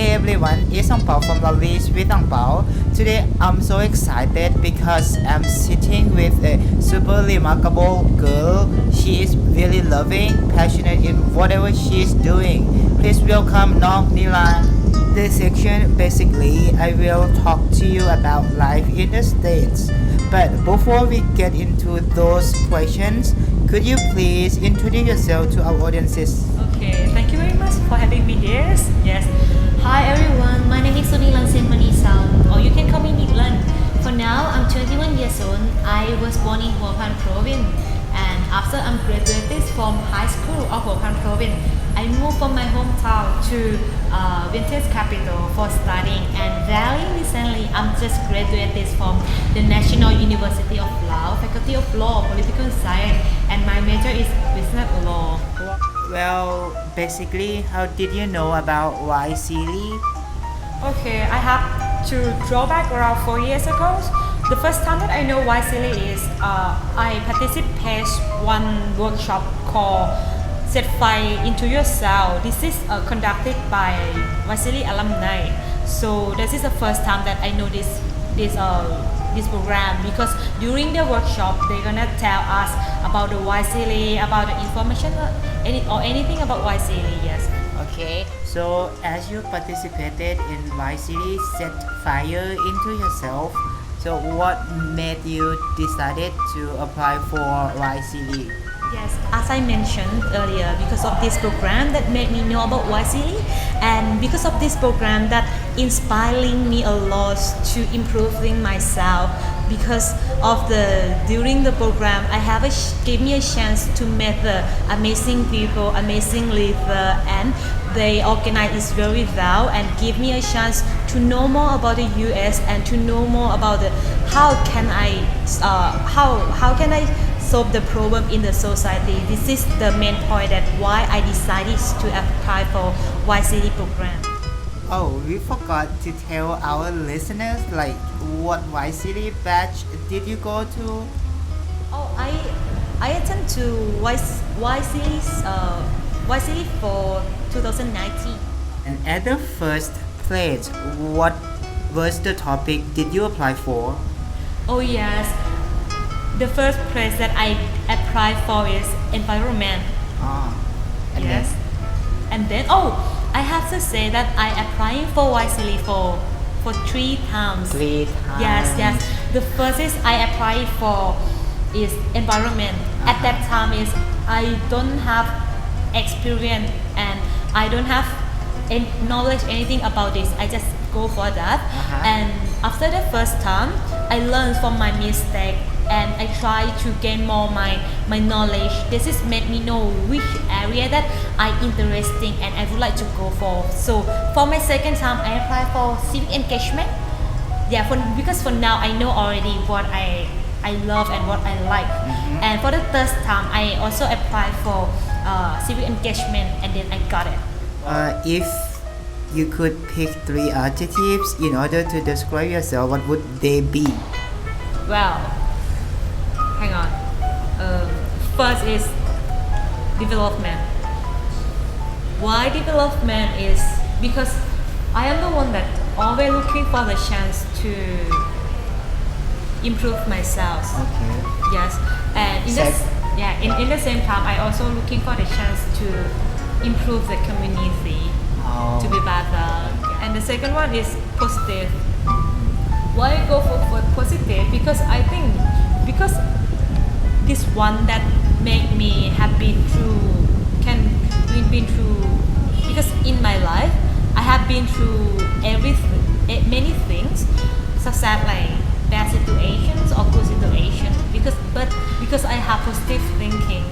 Hey everyone, it's Pao from the list with Pao. Today I'm so excited because I'm sitting with a super remarkable girl. She is really loving, passionate in whatever she is doing. Please welcome Nong Nilan. This section basically I will talk to you about life in the States. But before we get into those questions, could you please introduce yourself to our audiences? Okay, thank you very much for having me here. Yes. Hi everyone, my name is Nilan or you can call me Nilan. For now, I'm 21 years old. I was born in Hua province, and after I'm graduated from high school of Hua province, I moved from my hometown to Vintage Capital for studying, and very recently I'm just graduated from the National University of Laos, Faculty of Law, Political Science, and my major is Business Law. Well, basically, how did you know about YSEALI? Okay, I have to draw back around 4 years ago. The first time that I know YSEALI is I participate one workshop called Set Fire into Yourself. This is conducted by YSEALI alumni. So this is the first time that I know this program, because during the workshop they're gonna tell us about the YSEALI, about the information or anything about YSEALI. Yes. Okay, so as you participated in YSEALI Set Fire into Yourself, so what made you decided to apply for YSEALI? Yes, as I mentioned earlier, because of this program that made me know about YSEALI, and because of this program that inspiring me a lot to improving myself. Because of during the program, I have gave me a chance to meet the amazing people, amazing leader, and they organize it very well and give me a chance to know more about the US and to know more about how can I solve the problem in the society. This is the main point that why I decided to apply for YSEALI program. Oh, we forgot to tell our listeners like what YSEALI batch did you go to? Oh, I attend to YSEALI for 2019. And at the first place, what was the topic did you apply for? Oh yes, the first place that I applied for is environment. Ah, and Yes, and then I have to say that I applying for YSEALI for 3 times. 3 times. Yes. The first is I applied for is environment. At that time is I don't have experience and I don't have knowledge anything about this. I just go for that. And after the first time, I learned from my mistake and I try to gain more my knowledge. This is made me know which area that I interesting and I would like to go for. So for my second time, I applied for civic engagement. Yeah, because for now I know already what I love and what I like. And for the third time, I also applied for civic engagement and then I got it. If you could pick 3 adjectives in order to describe yourself, what would they be? Well, hang on. First is development. Why development is because I am the one that always looking for the chance to improve myself. Okay. Yes, and in the same time, I also looking for the chance to improve the community to be better. And the second one is positive. Why I go for positive? Because I think because this one that make me have been through because in my life I have been through many things, such as like bad situations or good situations. Because I have positive thinking,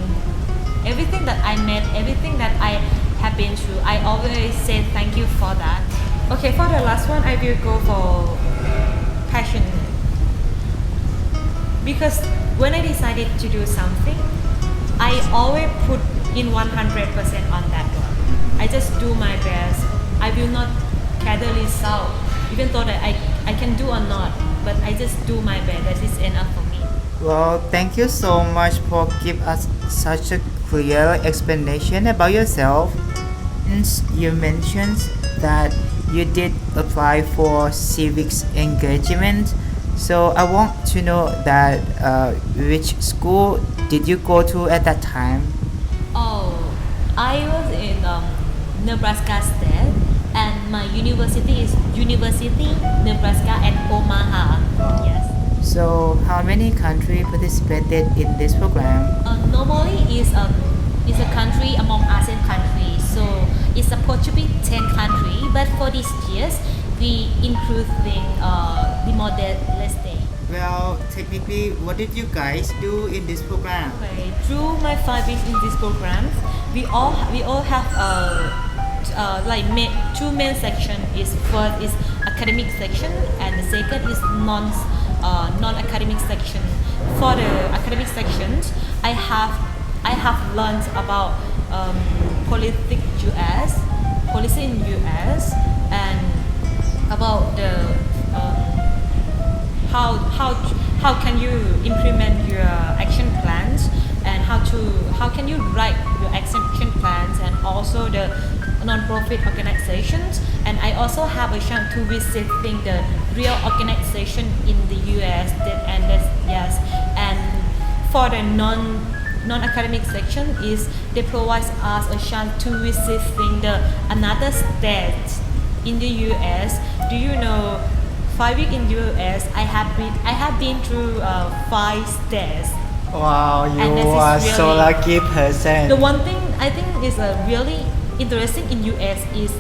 everything that I met, everything that I have been through, I always say thank you for that. Okay, for the last one, I will go for passion. Because when I decided to do something, I always put in 100% on that one. I just do my best. I will not care the result, even though that I can do or not, but I just do my best. That is enough for me. Well, thank you so much for giving us such a clear explanation about yourself. You mentioned that you did apply for civics engagement. So I want to know that which school did you go to at that time? Oh, I was in Nebraska State, and my university is University Nebraska at Omaha. Yes. So how many countries participated in this program? Normally is a country among ASEAN countries, so it's supposed to be 10 countries, but for these years we including the Model State. Well, technically, what did you guys do in this program? Okay, through my 5 weeks in this program, we all have two main section. Is first is academic section, and the second is non-academic section. For the academic sections, I have learned about politics US, policy in US, and about the how can you implement your action plans, and how can you write your action plans, and also the non-profit organizations. And I also have a chance to visiting the real organization in the US yes. And for the non-academic section is they provide us a chance to visiting the another state in the US. Do you know 5 weeks in US I have been through 5 states. Wow, you And this is are so really- lucky person. The one thing I think is really interesting in US is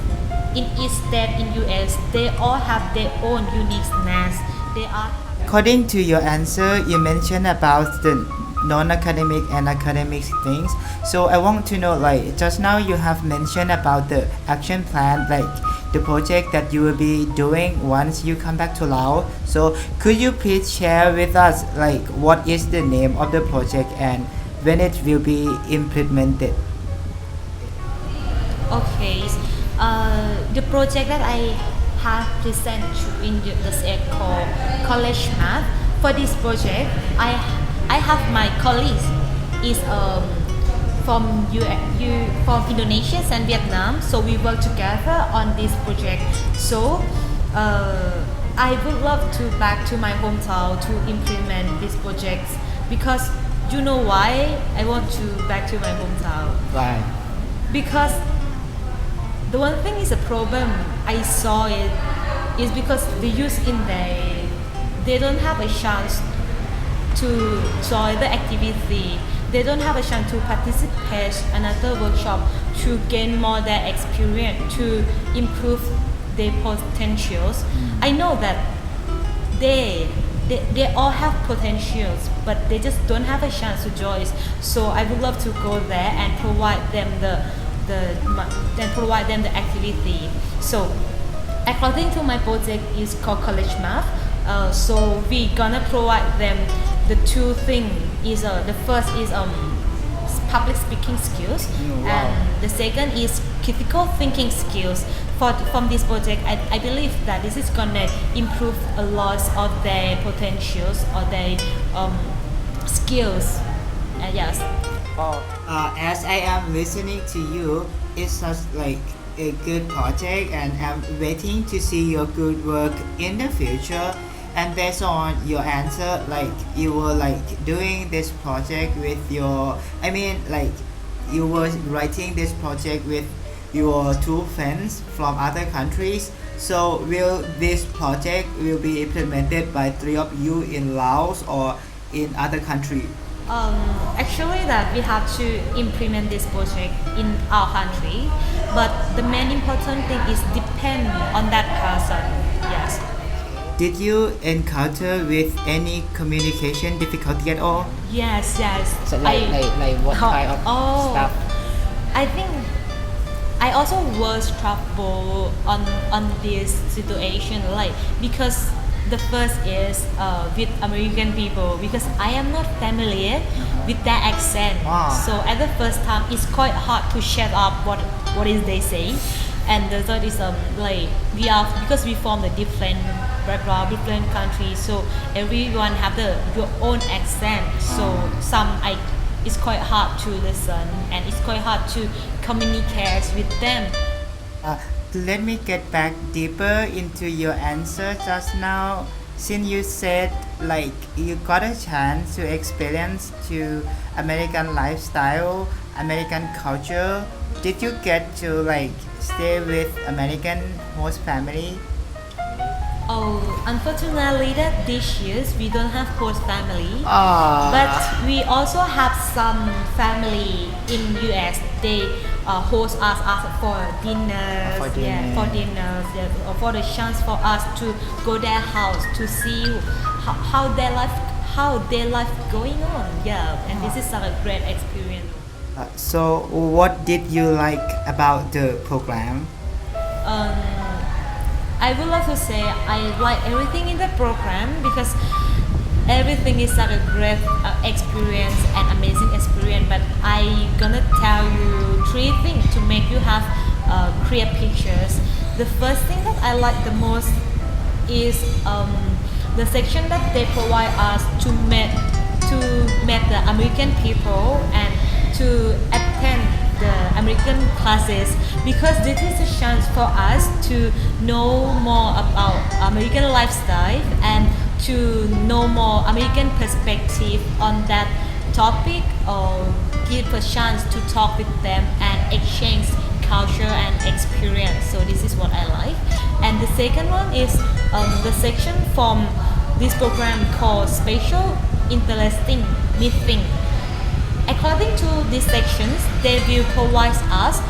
in each state in US they all have their own uniqueness. They are According to your answer, you mentioned about the non-academic and academic things. So I want to know, like just now you have mentioned about the action plan, like the project that you will be doing once you come back to Laos. So could you please share with us, like what is the name of the project and when it will be implemented? okay. The project that I have presented in the set called College Math. For this project, I have my colleagues is from from Indonesia and Vietnam, so we work together on this project. So I would love to back to my hometown to implement this project, because you know why I want to back to my hometown. Right. Because the one thing is a problem I saw it is because the youth in there they don't have a chance to join the activity. They don't have a chance to participate another workshop to gain more their experience, to improve their potentials. I know that they all have potentials, but they just don't have a chance to join. So I would love to go there and provide them the activity. So according to my project is called College Math. So we gonna provide them the two things. Is the first is public speaking skills, Wow. and the second is critical thinking skills. From this project, I believe that this is gonna improve a lot of their potentials or their skills. Yes. As I am listening to you, it's such like a good project, and I'm waiting to see your good work in the future. And based on your answer, like you were like doing this project with your, I mean, like you were writing this project with your two friends from other countries. So will this project will be implemented by three of you in Laos or in other country? Actually, that we have to implement this project in our country, but the main important thing is depend on that person. Yes. Did you encounter with any communication difficulty at all? Yes. So like what kind of stuff? I think I also was trouble on this situation, like because the first is with American people, because I am not familiar with their accent. Wow. So at the first time it's quite hard to shut up what is they say. And the third is like we are, because we from the different background, different countries, so everyone have your own accent. So it's quite hard to listen, and it's quite hard to communicate with them. let me get back deeper into your answer just now. Since you said like you got a chance to experience to American lifestyle, American culture, did you get to like stay with American host family? Oh, unfortunately, that this years we don't have host family. Ah. But we also have some family in US. They host us for dinners, For yeah, dinner. for dinners, yeah, or for the chance for us to go their house to see how their life going on. Yeah, and this is a great experience. So what did you like about the program? Um, I would love to say I like everything in the program because everything is such a great experience and amazing experience. But I gonna tell you three things to make you have clear pictures. The first thing that I like the most is the section that they provide us to meet the American people and to attend the American classes because this is a chance for us to know more about American lifestyle and to know more American perspective on that topic or give a chance to talk with them and exchange culture and experience. So this is what I like. And the second one is the section from this program called Special Interesting Meeting. According to these sections, they will provide us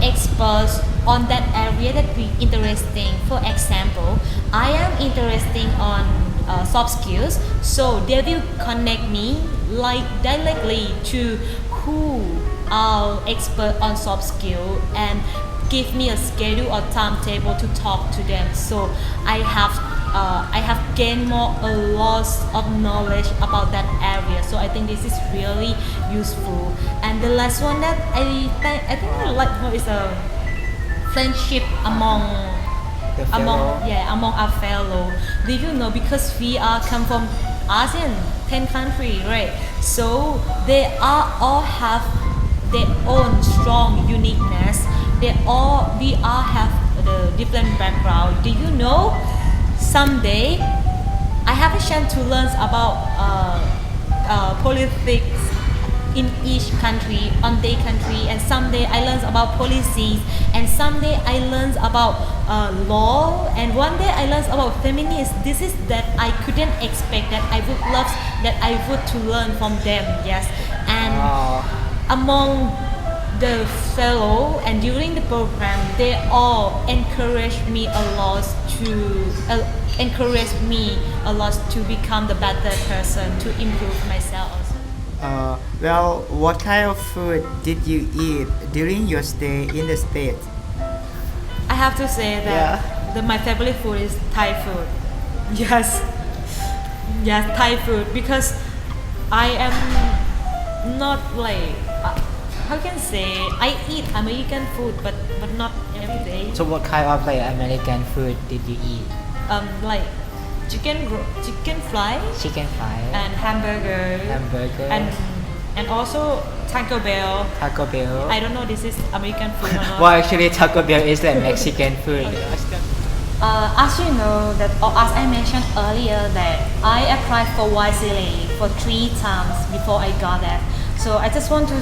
experts on that area that we interesting. For example, I am interested on soft skills, so they will connect me like directly to who are expert on soft skill and give me a schedule or timetable to talk to them. So I have gained a lot of knowledge about that area. So I think this is really useful. And the last one that I think I like more is a friendship among our fellow. Do you know because we are come from ASEAN 10 countries, right? So they all have their own strong uniqueness. We all have the different background. Do you know? Someday, I have a chance to learn about politics in each country, on their country, and someday I learn about policies, and someday I learn about law, and one day I learn about feminists. This is that I couldn't expect that I would love that I would to learn from them. Yes, and among the fellow and during the program, they all encouraged me a lot to become the better person, to improve myself. Well, what kind of food did you eat during your stay in the States? I have to say that my favorite food is Thai food. Yes, Thai food because I am not like how can I say I eat American food but not every day. So what kind of like American food did you eat? Like chicken fry Chicken fry, and hamburger and also Taco Bell. Taco Bell. I don't know this is American food or not. Well, actually, Taco Bell is like Mexican food. As you know that, or as I mentioned earlier, that I applied for YSEALI for 3 times before I got that. So I just want to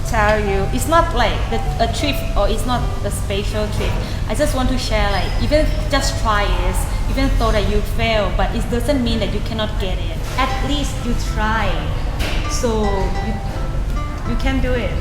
tell you, it's not like a trip or it's not a special trip. I just want to share like even just try it, even though that you fail, but it doesn't mean that you cannot get it. At least you try, so you can do it.